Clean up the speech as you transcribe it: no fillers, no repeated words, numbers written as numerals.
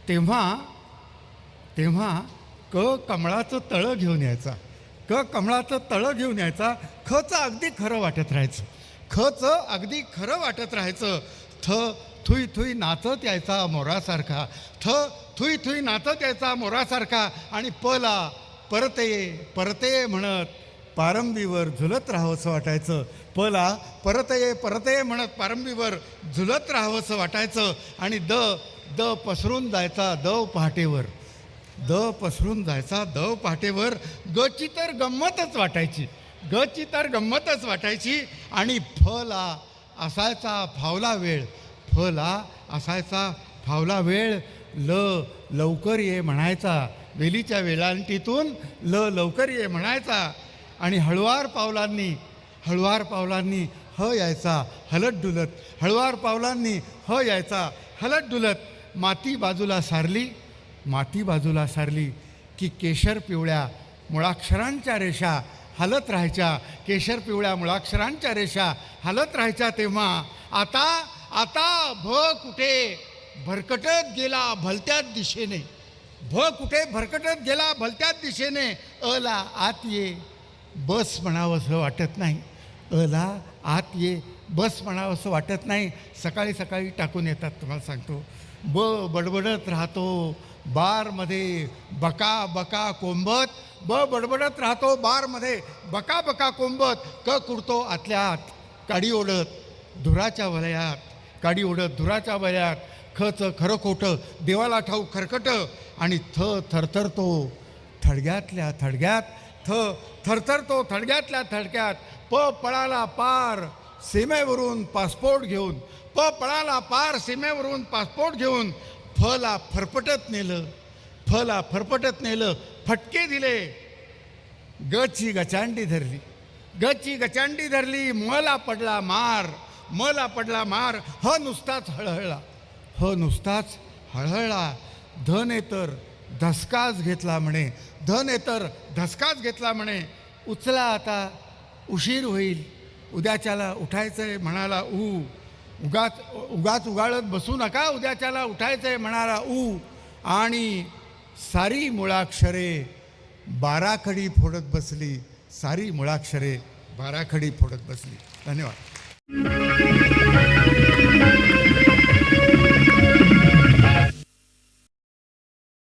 तेव्हा तेव्हा कमळाचं तळं घेऊन यायचा. कमळाचं तळं घेऊन यायचा. खचं अगदी खरं वाटत राहायचं. खचं अगदी खरं वाटत राहायचं. थुई थुई नाचत यायचा मोरासारखा. थुई थुई नाचत यायचा मोरासारखा. आणि पला परते म्हणत पारंबीवर झुलत राहावंसं वाटायचं. पला परते म्हणत पारंबीवर झुलत राहावंसं वाटायचं. आणि द पसरून जायचा दव पहाटेवर. पसरून जायचा दव पहाटेवर. गची तर गंमतच वाटायची. आणि फला असायचा फावला वेळ. लवकर ये म्हणायचा. वेलीच्या वेलांटीतून लवकर ये म्हणायचा. आणि हळुवार पावलांनी यायचा हलत डुलत. माती बाजूला सारली की केशर पिवळ्या मुळाक्षरांच्या रेषा हलत राहायच्या. तेव्हा आता कुठे भरकटत गेला भलत्याच दिशेने. अला आत ये बस म्हणावंसं वाटत नाही. सकाळी टाकून येतात. तुम्हाला सांगतो बडबडत राहतो बारमध्ये बका कोंबत. बडबडत राहतो बारमध्ये बका कोंबत. कुडतो आतल्या आत काडी ओढत धुराच्या वलयात. खचं खरं खोटं देवाला ठाऊक खरकट. आणि थरथरतो थडग्यातल्या थडग्यात. पळाला पार सीमेवरून पासपोर्ट घेऊन. फला फरफटत नेलं. फटके दिले. गची गचांडी धरली. मला पडला मार. नुसताच हळहळला. धने तर धसकाच घेतला म्हणे. उचला आता उशीर होईल. उद्याच्याला उठायचंय म्हणाला उगाच उगाळत बसू नका. उद्याच्याला उठायचंय म्हणाला आणि सारी मुळाक्षरे बाराखडी फोडत बसली. धन्यवाद.